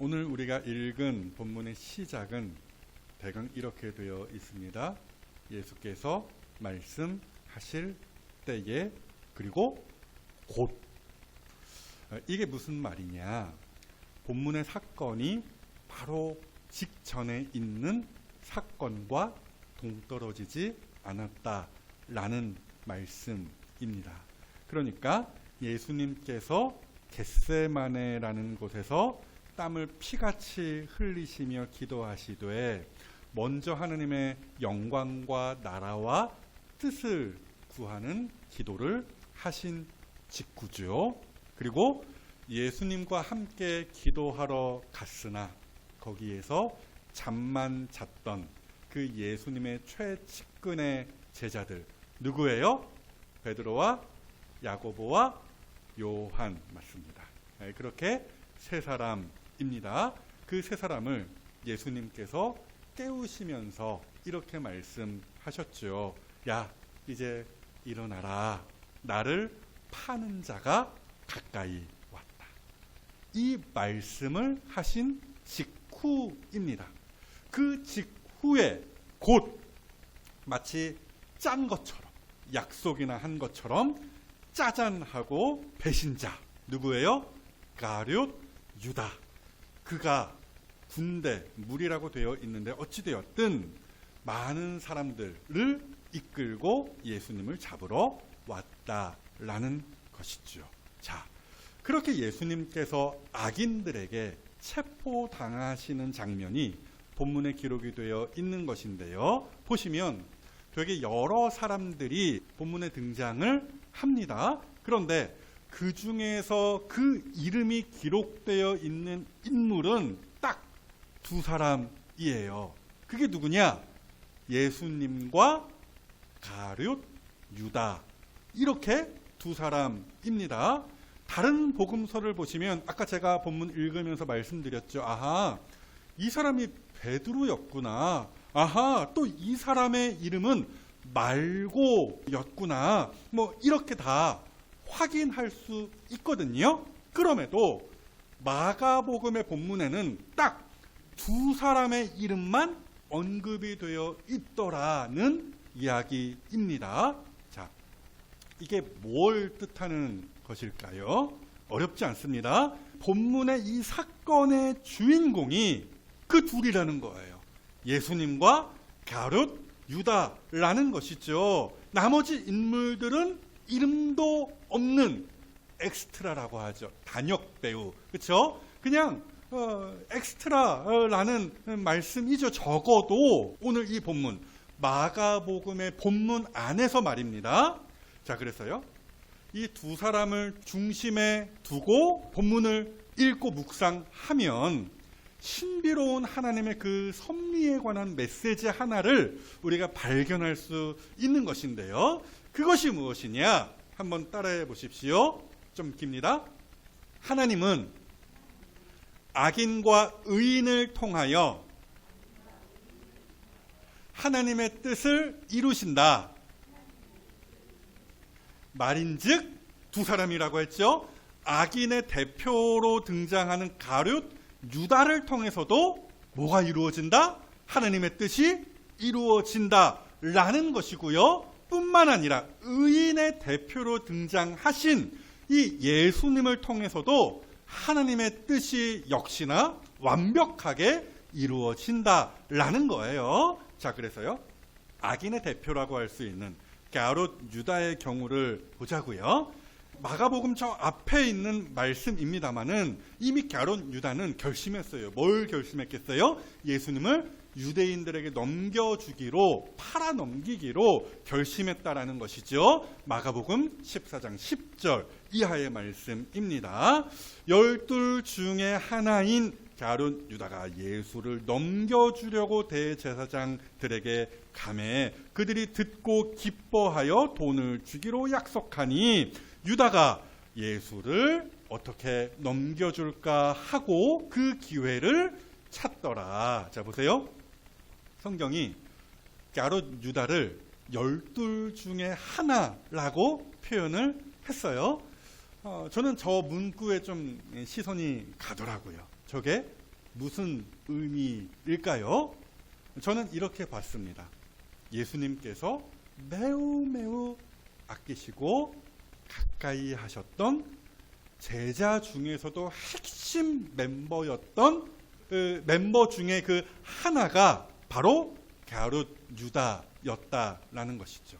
오늘 우리가 읽은 본문의 시작은 대강 이렇게 되어 있습니다. 예수께서 말씀하실 때에 그리고 곧. 이게 무슨 말이냐? 본문의 사건이 바로 직전에 있는 사건과 동떨어지지 않았다라는 말씀입니다. 그러니까 예수님께서 겟세마네라는 곳에서 땀을 피같이 흘리시며 기도하시되 먼저 하느님의 영광과 나라와 뜻을 구하는 기도를 하신 직후죠. 그리고 예수님과 함께 기도하러 갔으나 거기에서 잠만 잤던 그 예수님의 최측근의 제자들 누구예요? 베드로와 야고보와 요한 맞습니다. 그렇게 세 사람입니다. 그 세 사람을 예수님께서 깨우시면서 이렇게 말씀하셨죠. 야, 이제 일어나라. 나를 파는 자가 가까이 왔다. 이 말씀을 하신 직후입니다. 그 직후에 곧 마치 짠 것처럼 약속이나 한 것처럼 짜잔하고 배신자 누구예요? 가룟 유다. 그가 군대 무리라고 되어 있는데 어찌되었든 많은 사람들을 이끌고 예수님을 잡으러 왔다라는 것이죠. 자, 그렇게 예수님께서 악인들에게 체포당하시는 장면이 본문에 기록이 되어 있는 것인데요. 보시면 되게 여러 사람들이 본문에 등장을 합니다. 그런데 그 중에서 그 이름이 기록되어 있는 인물은 딱 두 사람이에요. 그게 누구냐? 예수님과 가룟 유다. 이렇게 두 사람입니다. 다른 복음서를 보시면 아까 제가 본문 읽으면서 말씀드렸죠. 아하, 이 사람이 베드로였구나. 아하, 또 이 사람의 이름은 말고였구나. 뭐 이렇게 다 확인할 수 있거든요. 그럼에도 마가복음의 본문에는 딱 두 사람의 이름만 언급이 되어 있더라는 이야기입니다. 자, 이게 뭘 뜻하는 것일까요? 어렵지 않습니다. 본문의 이 사건의 주인공이 그 둘이라는 거예요. 예수님과 가룟 유다라는 것이죠. 나머지 인물들은 이름도 없는 엑스트라라고 하죠. 단역 배우. 그렇죠? 그냥 엑스트라라는 말씀이죠. 적어도 오늘 이 본문 마가복음의 본문 안에서 말입니다. 자, 그래서요. 이 두 사람을 중심에 두고 본문을 읽고 묵상하면 신비로운 하나님의 그 섭리에 관한 메시지 하나를 우리가 발견할 수 있는 것인데요. 그것이 무엇이냐? 한번 따라해 보십시오. 좀 깁니다. 하나님은 악인과 의인을 통하여 하나님의 뜻을 이루신다. 말인즉 두 사람이라고 했죠. 악인의 대표로 등장하는 가룟 유다를 통해서도 뭐가 이루어진다? 하나님의 뜻이 이루어진다라는 것이고요. 뿐만 아니라 의인의 대표로 등장하신 이 예수님을 통해서도 하나님의 뜻이 역시나 완벽하게 이루어진다라는 거예요. 자, 그래서요. 악인의 대표라고 할 수 있는 가룟 유다의 경우를 보자고요. 마가복음 저 앞에 있는 말씀입니다마는 이미 가룟 유다는 결심했어요. 뭘 결심했겠어요? 예수님을 유대인들에게 넘겨주기로, 팔아넘기기로 결심했다라는 것이죠. 마가복음 14장 10절 이하의 말씀입니다. 12 중에 하나인 가룟 유다가 예수를 넘겨주려고 대제사장들에게 가매 그들이 듣고 기뻐하여 돈을 주기로 약속하니 유다가 예수를 어떻게 넘겨줄까 하고 그 기회를 찾더라. 자, 보세요. 성경이 가룟 유다를 12 중에 하나라고 표현을 했어요. 저는 저 문구에 좀 시선이 가더라고요. 저게 무슨 의미일까요? 저는 이렇게 봤습니다. 예수님께서 매우 아끼시고 가까이 하셨던 제자 중에서도 핵심 멤버였던 그 멤버 중에 그 하나가 바로 갸룻 유다였다라는 것이죠.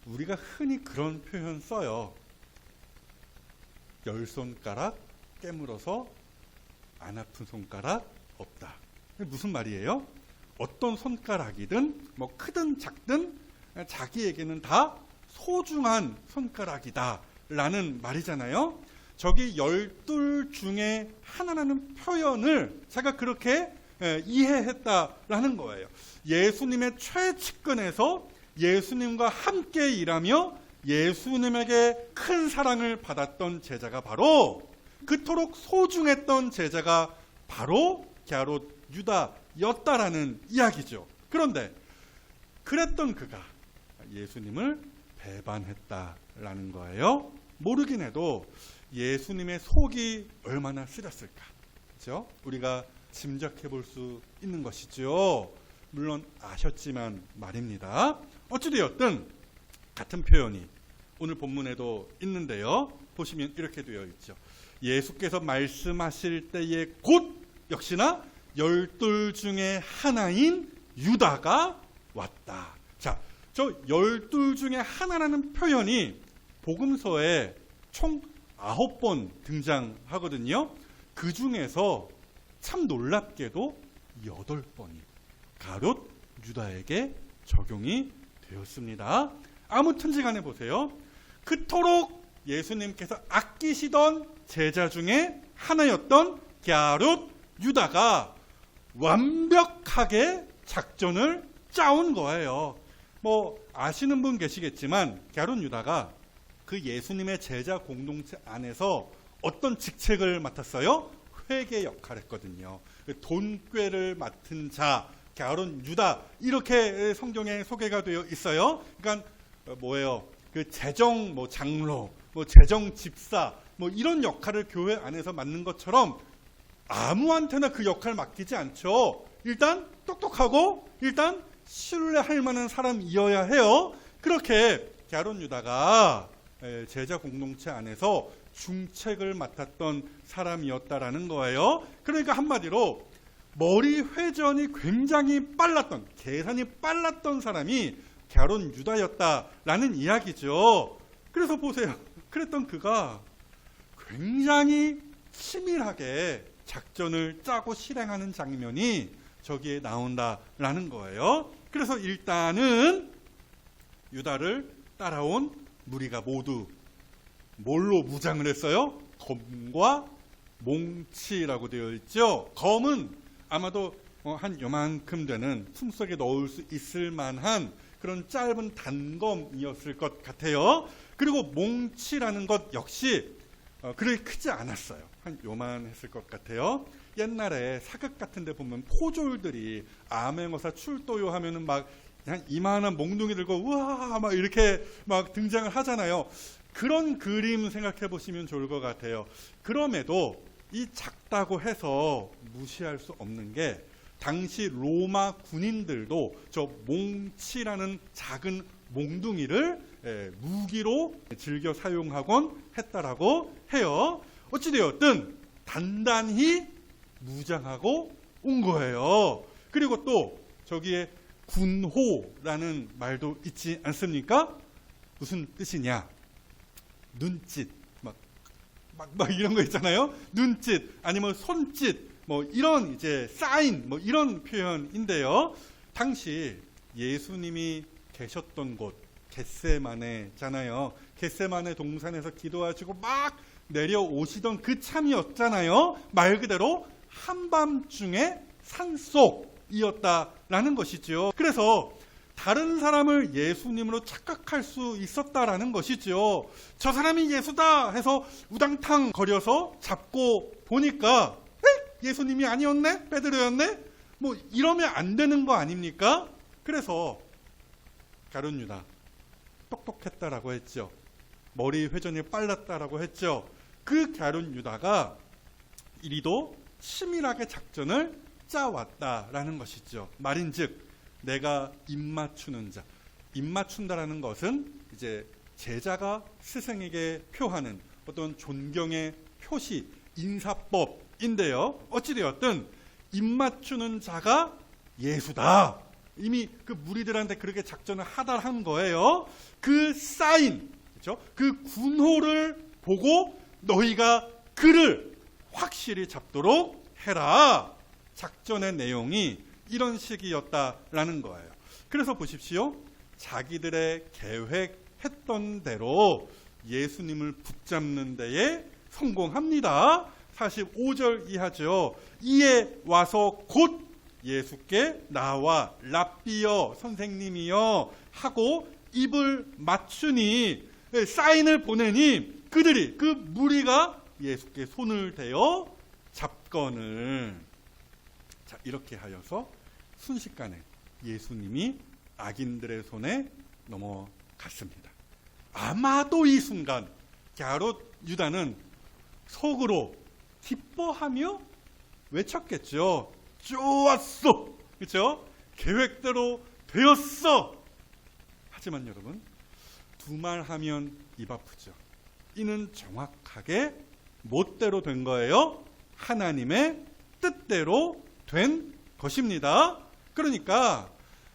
우리가 흔히 그런 표현 써요. 10손가락 깨물어서 안 아픈 손가락 없다. 무슨 말이에요? 어떤 손가락이든 뭐 크든 작든 자기에게는 다 소중한 손가락이다 라는 말이잖아요. 저기 12 중에 하나라는 표현을 제가 그렇게 이해했다라는 거예요. 예수님의 최측근에서 예수님과 함께 일하며 예수님에게 큰 사랑을 받았던 제자가 바로, 그토록 소중했던 제자가 바로 갸롯 유다였다라는 이야기죠. 그런데 그랬던 그가 예수님을 배반했다라는 거예요. 모르긴 해도 예수님의 속이 얼마나 쓰렸을까, 그렇죠? 우리가 짐작해 볼 수 있는 것이죠. 물론 아셨지만 말입니다. 어찌되었든 같은 표현이 오늘 본문에도 있는데요. 보시면 이렇게 되어 있죠. 예수께서 말씀하실 때에 곧 역시나 12 중에 하나인 유다가 왔다. 자, 저 12 중에 하나라는 표현이 복음서에 총 9번 등장하거든요. 그 중에서 참 놀랍게도 8번이 가롯 유다에게 적용이 되었습니다. 아무튼지 간에 보세요. 그토록 예수님께서 아끼시던 제자 중에 하나였던 갸롯 유다가 완벽하게 작전을 짜온 거예요. 뭐 아시는 분 계시겠지만 갸롯 유다가 그 예수님의 제자 공동체 안에서 어떤 직책을 맡았어요? 회계 역할을 했거든요. 돈꾀를 맡은 자 갸롯 유다, 이렇게 성경에 소개가 되어 있어요. 그러니까 뭐예요? 그 재정 장로, 재정 집사, 이런 역할을 교회 안에서 맡는 것처럼 아무한테나 그 역할 맡기지 않죠. 일단 똑똑하고 일단 신뢰할 만한 사람이어야 해요. 그렇게 갸롯 유다가 제자 공동체 안에서 중책을 맡았던 사람이었다라는 거예요. 그러니까 한마디로 머리 회전이 굉장히 빨랐던, 계산이 빨랐던 사람이 갸롯 유다였다라는 이야기죠. 그래서 보세요. 그랬던 그가 굉장히 치밀하게 작전을 짜고 실행하는 장면이 저기에 나온다라는 거예요. 그래서 일단은 유다를 따라온 무리가 모두 뭘로 무장을 했어요? 검과 몽치라고 되어 있죠. 검은 아마도 한 요만큼 되는 품속에 넣을 수 있을 만한 그런 짧은 단검이었을 것 같아요. 그리고 몽치라는 것 역시 그렇게 크지 않았어요. 한 요만했을 것 같아요. 옛날에 사극 같은 데 보면 포졸들이 암행어사 출도요 하면은 막 한 이만한 몽둥이 들고 우와 막 이렇게 막 등장을 하잖아요. 그런 그림 생각해 보시면 좋을 것 같아요. 그럼에도 이 작다고 해서 무시할 수 없는 게 당시 로마 군인들도 저 몽치라는 작은 몽둥이를 무기로 즐겨 사용하곤 했다라고 해요. 어찌되었든 단단히 무장하고 온 거예요. 그리고 또 저기에 군호라는 말도 있지 않습니까? 무슨 뜻이냐? 눈짓, 막 이런 거 있잖아요. 눈짓, 아니면 손짓, 이런 이제 사인, 이런 표현인데요. 당시 예수님이 계셨던 곳, 겟세마네잖아요. 겟세마네 동산에서 기도하시고 막 내려오시던 그 참이었잖아요. 말 그대로 한밤중에 산속이었다라는 것이죠. 그래서 다른 사람을 예수님으로 착각할 수 있었다라는 것이죠. 저 사람이 예수다 해서 우당탕 거려서 잡고 보니까 예수님이 아니었네? 베드로였네? 이러면 안 되는 거 아닙니까? 그래서 갸롯 유다 똑똑했다라고 했죠. 머리 회전이 빨랐다라고 했죠. 그 갸롯 유다가 이리도 치밀하게 작전을 짜왔다라는 것이죠. 말인즉 내가 입맞추는 자, 입맞춘다라는 것은 이제 제자가 스승에게 표하는 어떤 존경의 표시, 인사법인데요. 어찌되었든 입맞추는 자가 예수다. 이미 그 무리들한테 그렇게 작전을 하달한 거예요. 그 사인, 그렇죠? 그 군호를 보고 너희가 그를 확실히 잡도록 해라. 작전의 내용이 이런 식이었다라는 거예요. 그래서 보십시오. 자기들의 계획했던 대로 예수님을 붙잡는 데에 성공합니다. 45절 이하죠. 이에 와서 곧 예수께 나와 랍비여 선생님이여 하고 입을 맞추니, 사인을 보내니 그들이, 그 무리가 예수께 손을 대어 잡건을. 자, 이렇게 하여서 순식간에 예수님이 악인들의 손에 넘어갔습니다. 아마도 이 순간 갸롯 유다는 속으로 기뻐하며 외쳤겠죠. 좋았어. 그렇죠? 계획대로 되었어. 하지만 여러분, 두말하면 입 아프죠. 이는 정확하게 멋대로 된 거예요. 하나님의 뜻대로 된 것입니다. 그러니까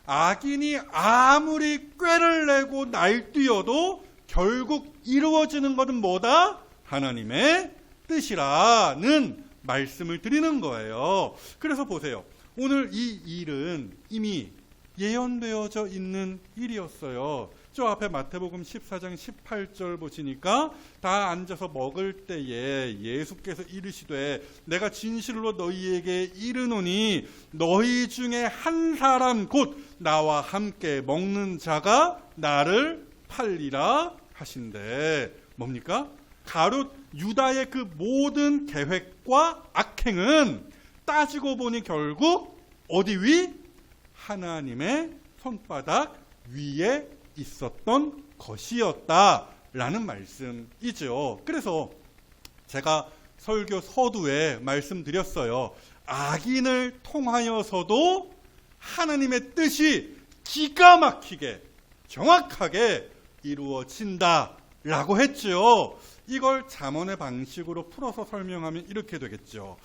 악인이 아무리 꾀를 내고 날뛰어도 결국 이루어지는 것은 뭐다? 하나님의 뜻이라는 말씀을 드리는 거예요. 그래서 보세요. 오늘 이 일은 이미 예언되어져 있는 일이었어요. 저 앞에 마태복음 14장 18절 보시니까 다 앉아서 먹을 때에 예수께서 이르시되 내가 진실로 너희에게 이르노니 너희 중에 한 사람 곧 나와 함께 먹는 자가 나를 팔리라 하신대. 뭡니까? 가롯 유다의 그 모든 계획과 악행은 따지고 보니 결국 어디 위? 하나님의 손바닥 위에 있었던 것이었다라는 말씀이죠. 그래서 제가 설교 서두에 말씀드렸어요. 악인을 통하여서도 하나님의 뜻이 기가 막히게 정확하게 이루어진다라고 했죠. 이걸 잠언의 방식으로 풀어서 설명하면 이렇게 되겠죠.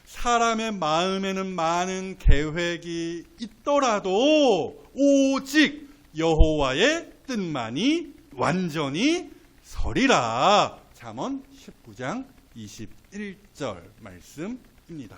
사람의 마음에는 많은 계획이 있더라도 오직 여호와의 뜻만이 완전히 서리라. 잠언 19장 21절 말씀입니다.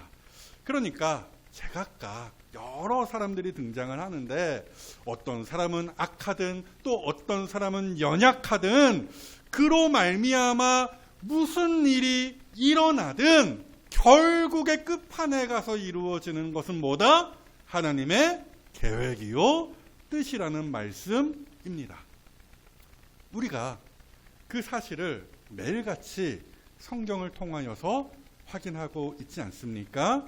그러니까 제각각 여러 사람들이 등장을 하는데 어떤 사람은 악하든 또 어떤 사람은 연약하든 그로 말미암아 무슨 일이 일어나든 결국에 끝판에 가서 이루어지는 것은 뭐다? 하나님의 계획이요 뜻이라는 말씀입니다. 우리가 그 사실을 매일같이 성경을 통하여서 확인하고 있지 않습니까?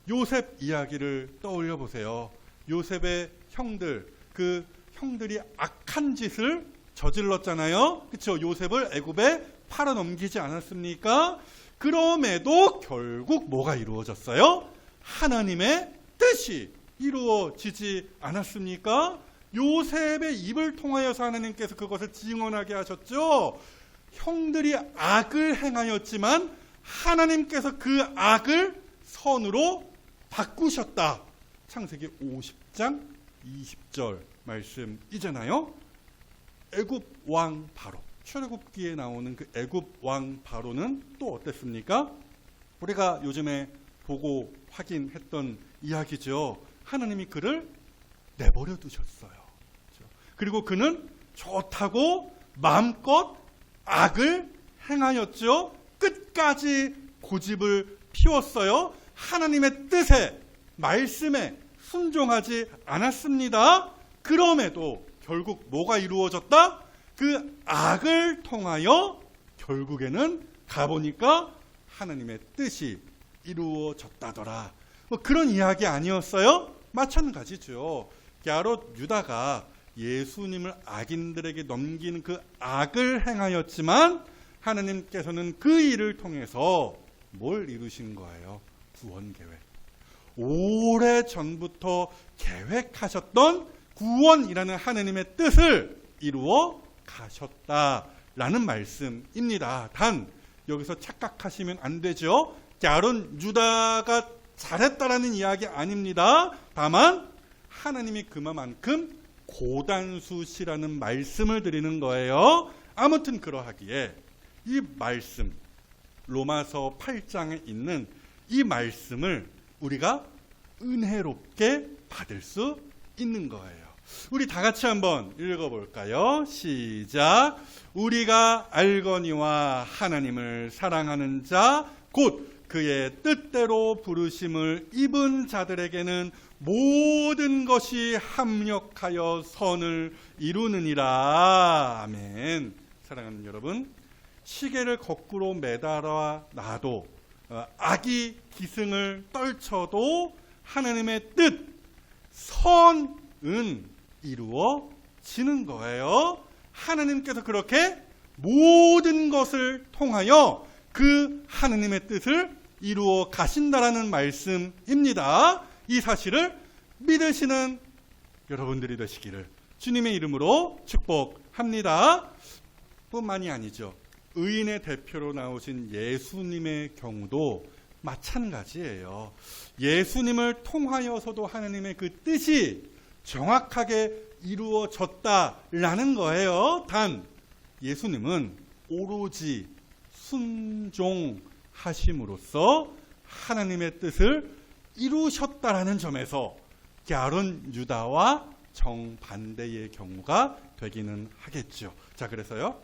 요셉 이야기를 떠올려 보세요. 요셉의 형들, 그 형들이 악한 짓을 저질렀잖아요. 그렇죠? 요셉을 애굽에 팔아넘기지 않았습니까? 그럼에도 결국 뭐가 이루어졌어요? 하나님의 뜻이 이루어지지 않았습니까? 요셉의 입을 통하여서 하나님께서 그것을 증언하게 하셨죠. 형들이 악을 행하였지만 하나님께서 그 악을 선으로 바꾸셨다. 창세기 50장 20절 말씀이잖아요. 애굽 왕 바로, 출애굽기에 나오는 그 애굽 왕 바로는 또 어땠습니까? 우리가 요즘에 보고 확인했던 이야기죠. 하나님이 그를 내버려 두셨어요. 그리고 그는 좋다고 마음껏 악을 행하였죠. 끝까지 고집을 피웠어요. 하나님의 뜻에, 말씀에 순종하지 않았습니다. 그럼에도 결국 뭐가 이루어졌다? 그 악을 통하여 결국에는 가보니까 하나님의 뜻이 이루어졌다더라. 뭐 그런 이야기 아니었어요? 마찬가지죠. 갸롯 유다가 예수님을 악인들에게 넘기는 그 악을 행하였지만 하나님께서는 그 일을 통해서 뭘 이루신 거예요? 구원 계획. 오래전부터 계획하셨던 구원이라는 하느님의 뜻을 이루어 가셨다라는 말씀입니다. 단 여기서 착각하시면 안 되죠. 갸론 유다가 잘했다라는 이야기 아닙니다. 다만 하나님이 그만큼 고단수시라는 말씀을 드리는 거예요. 아무튼 그러하기에 이 말씀, 로마서 8장에 있는 이 말씀을 우리가 은혜롭게 받을 수 있는 거예요. 우리 다 같이 한번 읽어볼까요? 시작. 우리가 알거니와 하나님을 사랑하는 자 곧 그의 뜻대로 부르심을 입은 자들에게는 모든 것이 합력하여 선을 이루느니라. 아멘. 사랑하는 여러분, 시계를 거꾸로 매달아 놔도 악이 기승을 떨쳐도 하나님의 뜻, 선은 이루어지는 거예요. 하나님께서 그렇게 모든 것을 통하여 그 하나님의 뜻을 이루어 가신다라는 말씀입니다. 이 사실을 믿으시는 여러분들이 되시기를 주님의 이름으로 축복합니다. 뿐만이 아니죠. 의인의 대표로 나오신 예수님의 경우도 마찬가지예요. 예수님을 통하여서도 하나님의 그 뜻이 정확하게 이루어졌다라는 거예요. 단 예수님은 오로지 순종하심으로써 하나님의 뜻을 이루셨다라는 점에서 갸론 유다와 정반대의 경우가 되기는 하겠죠. 자, 그래서요.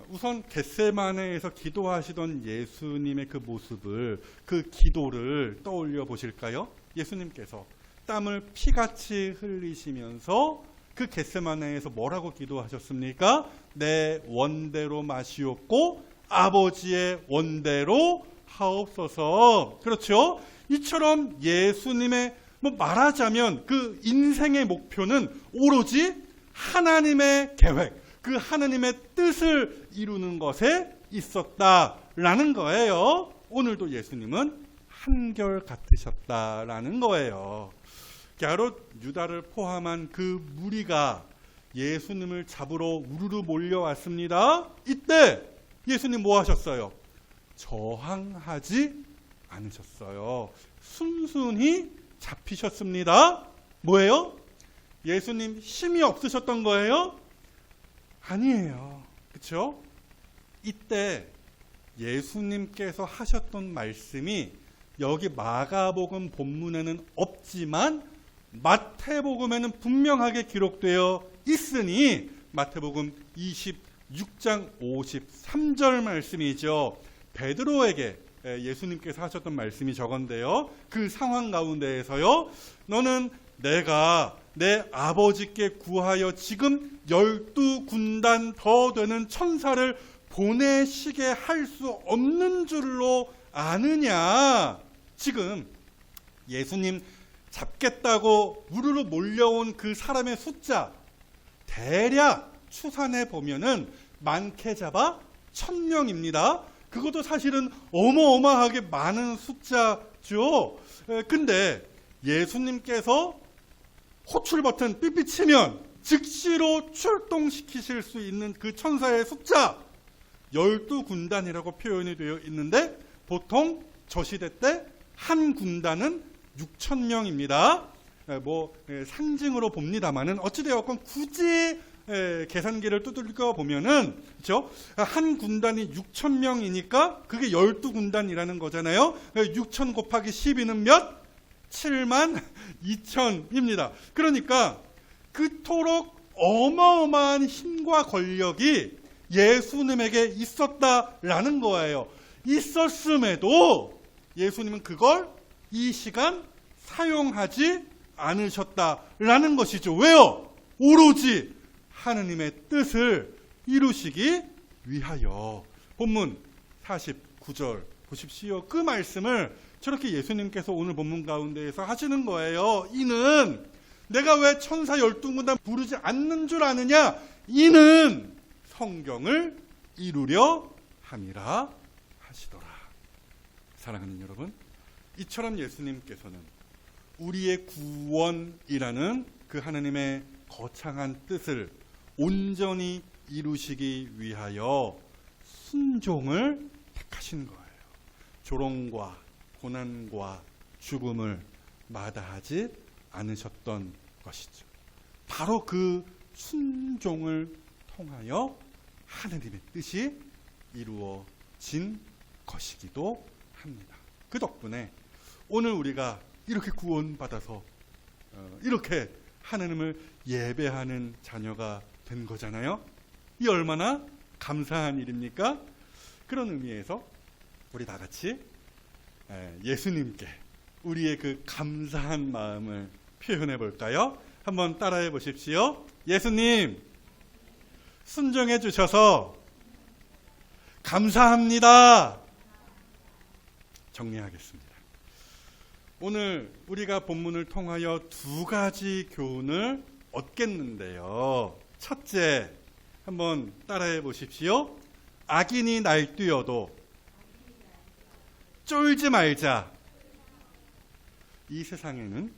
우선 겟세마네에서 기도하시던 예수님의 그 모습을, 그 기도를 떠올려 보실까요? 예수님께서 땀을 피같이 흘리시면서 그 겟세마네에서 뭐라고 기도하셨습니까? 내 원대로 마시옵고 아버지의 원대로 하옵소서. 그렇죠? 이처럼 예수님의 말하자면 그 인생의 목표는 오로지 하나님의 계획, 그 하나님의 뜻을 이루는 것에 있었다라는 거예요. 오늘도 예수님은 한결같으셨다라는 거예요. 갸롯 유다를 포함한 그 무리가 예수님을 잡으러 우르르 몰려왔습니다. 이때 예수님 뭐 하셨어요? 저항하지 않으셨어요. 순순히 잡히셨습니다. 뭐예요? 예수님 힘이 없으셨던 거예요? 아니에요. 그렇죠? 이때 예수님께서 하셨던 말씀이 여기 마가복음 본문에는 없지만 마태복음에는 분명하게 기록되어 있으니 마태복음 26장 53절 말씀이죠. 베드로에게 예수님께서 하셨던 말씀이 저건데요. 그 상황 가운데에서요. 너는 내가 내 아버지께 구하여 지금 12군단 더 되는 천사를 보내시게 할 수 없는 줄로 아느냐. 지금 예수님 잡겠다고 우르르 몰려온 그 사람의 숫자 대략 추산해 보면은 많게 잡아 1000명입니다. 그것도 사실은 어마어마하게 많은 숫자죠. 근데 예수님께서 호출 버튼 삐삐 치면 즉시로 출동시키실 수 있는 그 천사의 숫자 12군단이라고 표현이 되어 있는데 보통 저 시대 때 한 군단은 6,000명입니다. 상징으로 봅니다만은 어찌되었건 굳이 계산기를 두들겨 보면은 그렇죠? 한 군단이 6,000명이니까 그게 12군단이라는 거잖아요. 6,000 곱하기 12는 몇? 72,000입니다. 그러니까 그토록 어마어마한 힘과 권력이 예수님에게 있었다라는 거예요. 있었음에도 예수님은 그걸 이 시간 사용하지 않으셨다라는 것이죠. 왜요? 오로지 하느님의 뜻을 이루시기 위하여. 본문 49절 보십시오. 그 말씀을 저렇게 예수님께서 오늘 본문 가운데에서 하시는 거예요. 이는 내가 왜 천사 12군단 부르지 않는 줄 아느냐? 이는 성경을 이루려 함이라 하시더라. 사랑하는 여러분, 이처럼 예수님께서는 우리의 구원이라는 그 하나님의 거창한 뜻을 온전히 이루시기 위하여 순종을 택하신 거예요. 조롱과 고난과 죽음을 마다하지 않으셨던 것이죠. 바로 그 순종을 통하여 하느님의 뜻이 이루어진 것이기도 합니다. 그 덕분에 오늘 우리가 이렇게 구원받아서 이렇게 하느님을 예배하는 자녀가 된 거잖아요. 이 얼마나 감사한 일입니까? 그런 의미에서 우리 다 같이 예수님께 우리의 그 감사한 마음을 표현해 볼까요? 한번 따라해 보십시오. 예수님, 순종해 주셔서 감사합니다. 정리하겠습니다. 오늘 우리가 본문을 통하여 두 가지 교훈을 얻겠는데요. 첫째, 한번 따라해 보십시오. 악인이 날뛰어도 쫄지 말자. 이 세상에는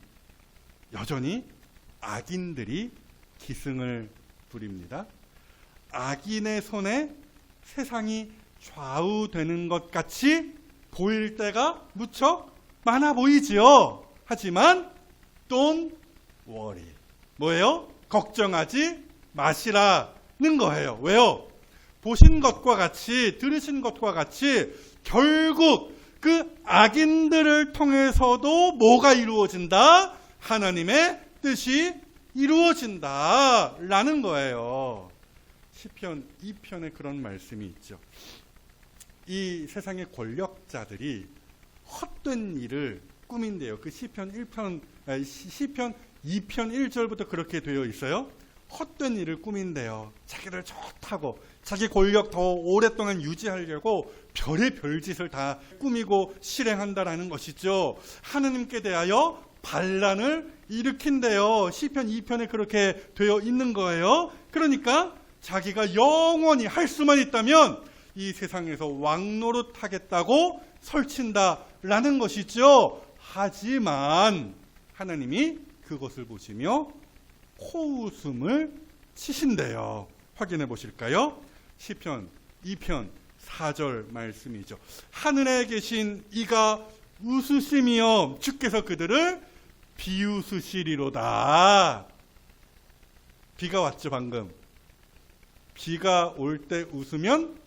여전히 악인들이 기승을 부립니다. 악인의 손에 세상이 좌우되는 것 같이 보일 때가 무척 많아 보이지요. 하지만 don't worry. 뭐예요? 걱정하지 마시라는 거예요. 왜요? 보신 것과 같이 들으신 것과 같이 결국 그 악인들을 통해서도 뭐가 이루어진다? 하나님의 뜻이 이루어진다라는 거예요. 시편 2편에 그런 말씀이 있죠. 이 세상의 권력자들이 헛된 일을 꾸민대요. 그 시편 2편 1절부터 그렇게 되어 있어요. 헛된 일을 꾸민대요. 자기를 좋다고 자기 권력 더 오랫동안 유지하려고 별의 별짓을 다 꾸미고 실행한다라는 것이죠. 하느님께 대하여 반란을 일으킨대요. 시편 2편에 그렇게 되어 있는 거예요. 그러니까 자기가 영원히 할 수만 있다면 이 세상에서 왕노릇 하겠다고 설친다라는 것이죠. 하지만 하나님이 그것을 보시며 코웃음을 치신대요. 확인해 보실까요? 시편 2편 4절 말씀이죠. 하늘에 계신 이가 웃으시며 주께서 그들을 비웃으시리로다. 비가 왔죠 방금. 비가 올 때 웃으면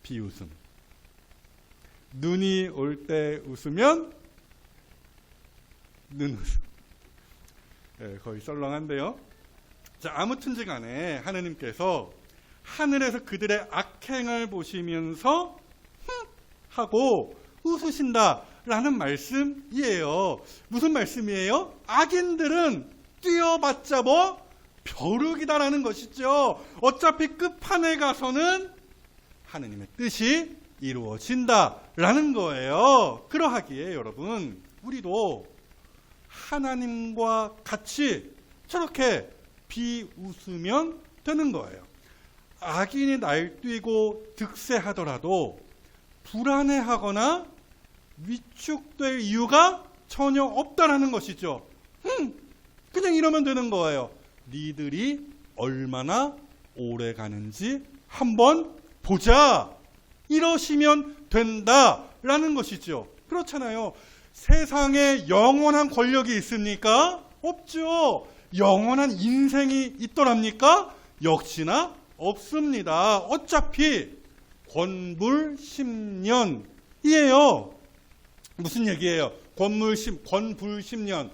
비웃음. 눈이 올 때 웃으면 눈웃음. 거의 썰렁한데요. 자, 아무튼지 간에 하느님께서 하늘에서 그들의 악행을 보시면서 하고 웃으신다라는 말씀이에요. 무슨 말씀이에요? 악인들은 뛰어봤자 뭐 벼룩이다라는 것이죠. 어차피 끝판에 가서는 하느님의 뜻이 이루어진다라는 거예요. 그러하기에 여러분, 우리도 하나님과 같이 저렇게 비웃으면 되는 거예요. 악인이 날뛰고 득세하더라도 불안해하거나 위축될 이유가 전혀 없다라는 것이죠. 그냥 이러면 되는 거예요. 니들이 얼마나 오래 가는지 한번 보자. 이러시면 된다라는 것이죠. 그렇잖아요. 세상에 영원한 권력이 있습니까? 없죠. 영원한 인생이 있더랍니까? 역시나 없습니다. 어차피 권불10년이에요. 무슨 얘기예요? 권불10년.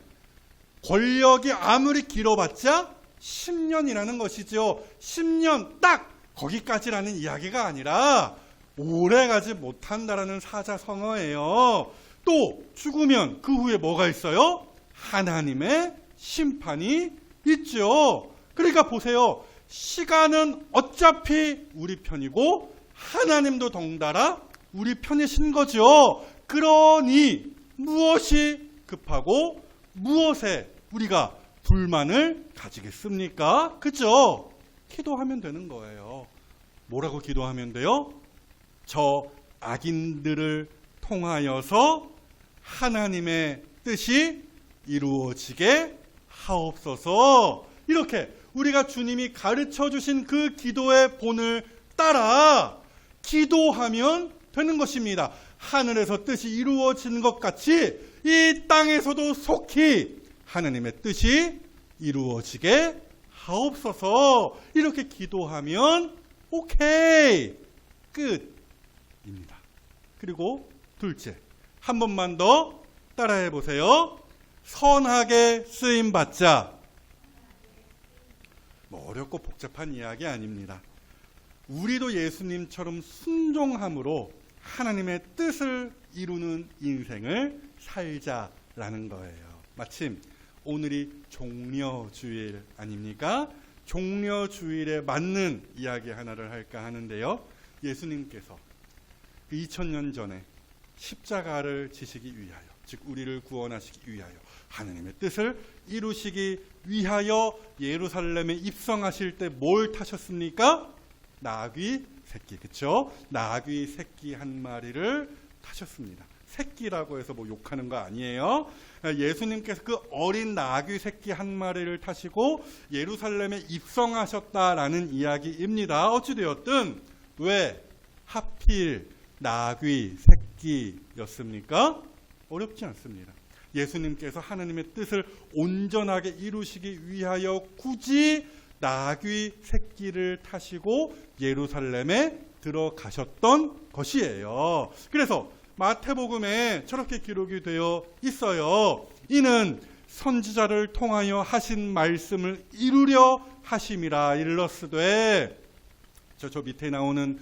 권력이 아무리 길어봤자 10년이라는 것이죠. 10년 딱 거기까지라는 이야기가 아니라 오래 가지 못한다라는 사자성어예요. 또 죽으면 그 후에 뭐가 있어요? 하나님의 심판이 있죠. 그러니까 보세요. 시간은 어차피 우리 편이고 하나님도 덩달아 우리 편이신 거죠. 그러니 무엇이 급하고 무엇에 우리가 불만을 가지겠습니까? 그죠? 기도하면 되는 거예요. 뭐라고 기도하면 돼요? 저 악인들을 통하여서 하나님의 뜻이 이루어지게 하옵소서. 이렇게 우리가 주님이 가르쳐 주신 그 기도의 본을 따라 기도하면 되는 것입니다. 하늘에서 뜻이 이루어지는 것 같이 이 땅에서도 속히 하나님의 뜻이 이루어지게 하옵소서. 이렇게 기도하면 오케이, 끝입니다. 그리고 둘째, 한 번만 더 따라해 보세요. 선하게 쓰임받자. 어렵고 복잡한 이야기 아닙니다. 우리도 예수님처럼 순종함으로 하나님의 뜻을 이루는 인생을 살자라는 거예요. 마침 오늘이 종려주일 아닙니까? 종려주일에 맞는 이야기 하나를 할까 하는데요. 예수님께서 2000년 전에 십자가를 지시기 위하여, 즉 우리를 구원하시기 위하여, 하나님의 뜻을 이루시기 위하여 예루살렘에 입성하실 때 뭘 타셨습니까? 나귀 새끼, 그렇죠? 나귀 새끼 한 마리를 타셨습니다. 새끼라고 해서 뭐 욕하는 거 아니에요. 예수님께서 그 어린 나귀 새끼 한 마리를 타시고 예루살렘에 입성하셨다라는 이야기입니다. 어찌되었든 왜 하필 나귀 새끼였습니까? 어렵지 않습니다. 예수님께서 하나님의 뜻을 온전하게 이루시기 위하여 굳이 나귀 새끼를 타시고 예루살렘에 들어가셨던 것이에요. 그래서 마태복음에 저렇게 기록이 되어 있어요. 이는 선지자를 통하여 하신 말씀을 이루려 하심이라 일렀으되, 저 밑에 나오는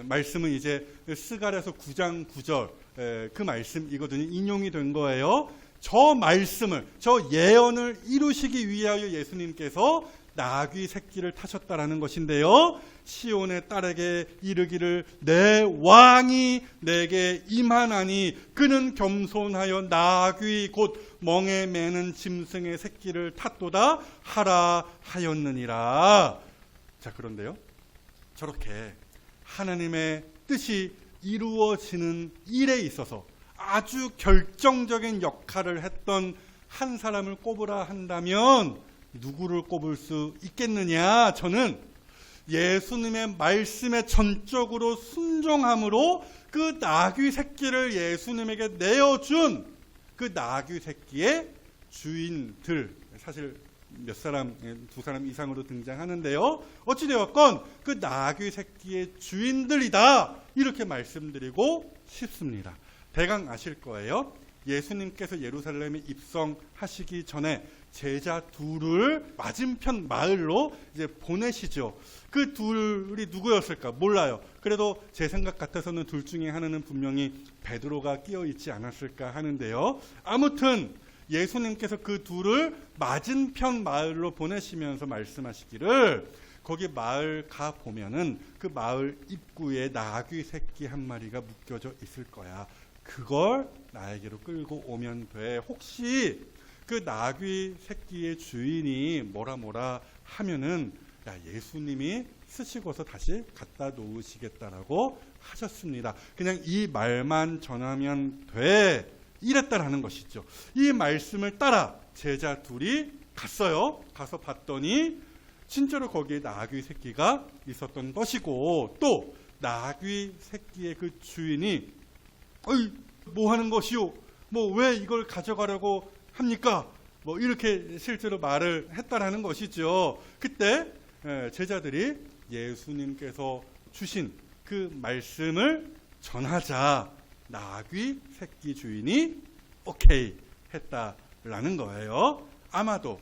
말씀은 이제 스가랴서 9장 9절 그 말씀이거든요. 인용이 된 거예요. 저 말씀을, 저 예언을 이루시기 위하여 예수님께서 나귀 새끼를 타셨다라는 것인데요. 시온의 딸에게 이르기를 내 왕이 내게 임하나니 그는 겸손하여 나귀 곧 멍에 매는 짐승의 새끼를 탔도다 하라 하였느니라. 자, 그런데요, 저렇게 하나님의 뜻이 이루어지는 일에 있어서 아주 결정적인 역할을 했던 한 사람을 꼽으라 한다면 누구를 꼽을 수 있겠느냐? 저는 예수님의 말씀에 전적으로 순종함으로 그 나귀 새끼를 예수님에게 내어준 그 나귀 새끼의 주인들, 사실 몇 사람, 두 사람 이상으로 등장하는데요. 어찌되었건 그 나귀 새끼의 주인들이다, 이렇게 말씀드리고 싶습니다. 대강 아실 거예요. 예수님께서 예루살렘에 입성하시기 전에 제자 둘을 맞은편 마을로 이제 보내시죠. 그 둘이 누구였을까 몰라요. 그래도 제 생각 같아서는 둘 중에 하나는 분명히 베드로가 끼어 있지 않았을까 하는데요. 아무튼 예수님께서 그 둘을 맞은편 마을로 보내시면서 말씀하시기를, 거기 마을 가 보면은 그 마을 입구에 나귀 새끼 한 마리가 묶여져 있을 거야. 그걸 나에게로 끌고 오면 돼. 혹시 그 나귀 새끼의 주인이 뭐라 하면은 야, 예수님이 쓰시고서 다시 갖다 놓으시겠다라고 하셨습니다. 그냥 이 말만 전하면 돼, 이랬다라는 것이죠. 이 말씀을 따라 제자 둘이 갔어요. 가서 봤더니 진짜로 거기에 나귀 새끼가 있었던 것이고, 또 나귀 새끼의 그 주인이 어이, 뭐 하는 것이오? 뭐 왜 이걸 가져가려고 합니까? 뭐 이렇게 실제로 말을 했다라는 것이죠. 그때 제자들이 예수님께서 주신 그 말씀을 전하자 나귀 새끼 주인이 오케이 했다라는 거예요. 아마도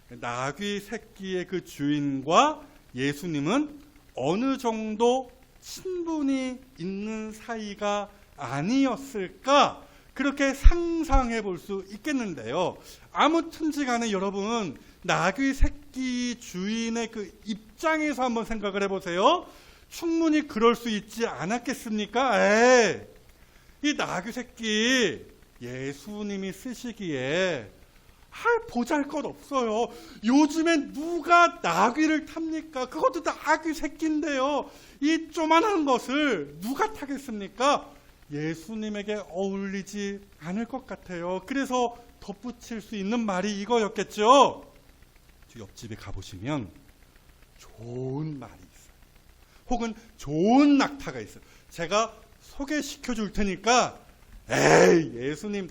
나귀 새끼의 그 주인과 예수님은 어느 정도 친분이 있는 사이가 아니었을까, 그렇게 상상해 볼 수 있겠는데요. 아무튼지 간에 여러분, 나귀 새끼 주인의 그 입장에서 한번 생각을 해보세요. 충분히 그럴 수 있지 않았겠습니까? 이 나귀 새끼 예수님이 쓰시기에 보잘것없어요. 요즘엔 누가 나귀를 탑니까? 그것도 나귀 새끼인데요. 이 조만한 것을 누가 타겠습니까? 예수님에게 어울리지 않을 것 같아요. 그래서 덧붙일 수 있는 말이 이거였겠죠. 옆집에 가보시면 좋은 말이 있어요. 혹은 좋은 낙타가 있어요. 제가 소개시켜 줄 테니까 에이 예수님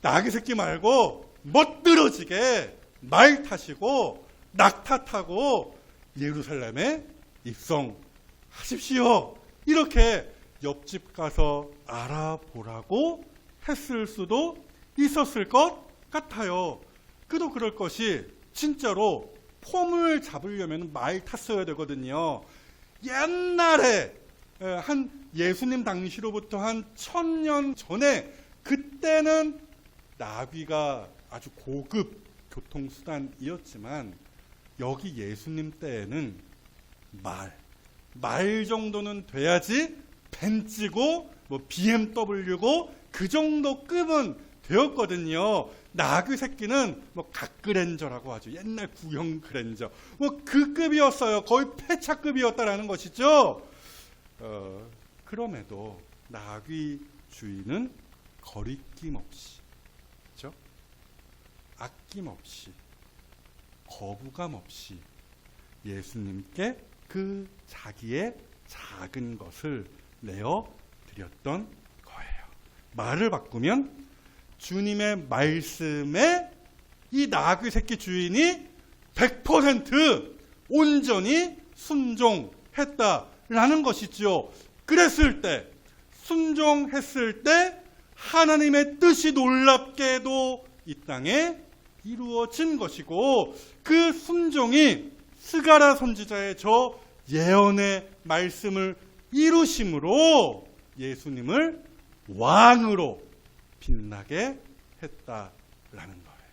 나귀 새끼 말고 멋들어지게 말 타시고 낙타 타고 예루살렘에 입성하십시오. 이렇게 옆집 가서 알아보라고 했을 수도 있었을 것 같아요. 그도 그럴 것이 진짜로 폼을 잡으려면 말 탔어야 되거든요. 옛날에 한 예수님 당시로부터 한 1000년 전에 그때는 나귀가 아주 고급 교통수단이었지만 여기 예수님 때에는 말 정도는 돼야지 벤츠고 뭐 BMW고 그 정도 급은 되었거든요. 나귀 새끼는 뭐 갓그랜저라고 하죠. 옛날 구형 그랜저. 뭐 그 급이었어요. 거의 폐차급이었다라는 것이죠. 그럼에도 나귀 주인은 거리낌 없이, 그렇죠? 아낌없이, 거부감 없이 예수님께 그 자기의 작은 것을 내어 드렸던 거예요. 말을 바꾸면 주님의 말씀에 이 나귀 새끼 주인이 100% 온전히 순종했다라는 것이죠. 그랬을 때, 순종했을 때 하나님의 뜻이 놀랍게도 이 땅에 이루어진 것이고 그 순종이 스가랴 선지자의 저 예언의 말씀을 이루심으로 예수님을 왕으로 빛나게 했다라는 거예요.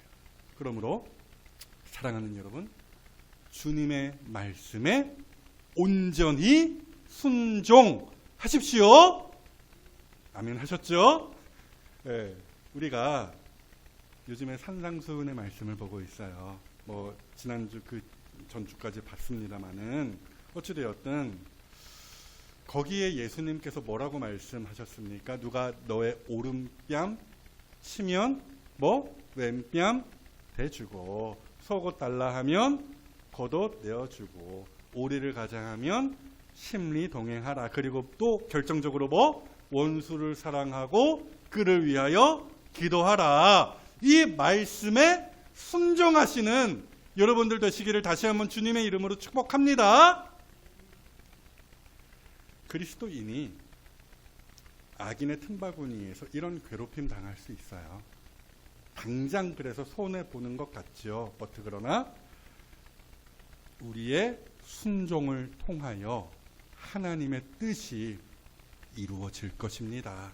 그러므로 사랑하는 여러분, 주님의 말씀에 온전히 순종하십시오. 아멘 하셨죠? 네, 우리가 요즘에 산상수훈의 말씀을 보고 있어요. 뭐 지난주 그 전주까지 봤습니다마는 어찌되었든 거기에 예수님께서 뭐라고 말씀하셨습니까? 누가 너의 오른뺨 치면 뭐 왼뺨 대주고 속옷 달라 하면 겉옷 내어주고 오리를 가자 하면 심리 동행하라. 그리고 또 결정적으로 뭐 원수를 사랑하고 그를 위하여 기도하라. 이 말씀에 순종하시는 여러분들 되시기를 다시 한번 주님의 이름으로 축복합니다. 그리스도인이 악인의 틈바구니에서 이런 괴롭힘 당할 수 있어요. 당장 그래서 손해보는 것 같죠. 그러나 우리의 순종을 통하여 하나님의 뜻이 이루어질 것입니다.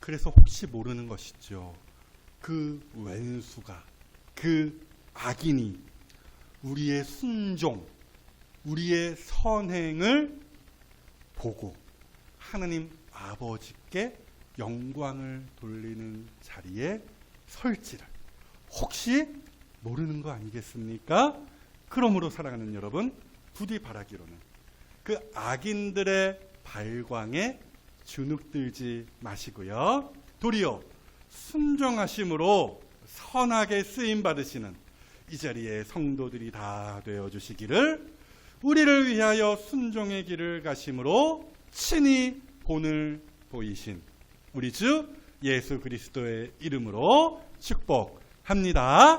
그래서 혹시 모르는 것이죠. 그 왼수가, 그 악인이 우리의 순종, 우리의 선행을 보고 하나님 아버지께 영광을 돌리는 자리에 설지를 혹시 모르는 거 아니겠습니까? 그러므로 사랑하는 여러분, 부디 바라기로는 그 악인들의 발광에 주눅들지 마시고요. 도리어 순종하심으로 선하게 쓰임 받으시는 이 자리에 성도들이 다 되어주시기를, 우리를 위하여 순종의 길을 가심으로 친히 본을 보이신 우리 주 예수 그리스도의 이름으로 축복합니다.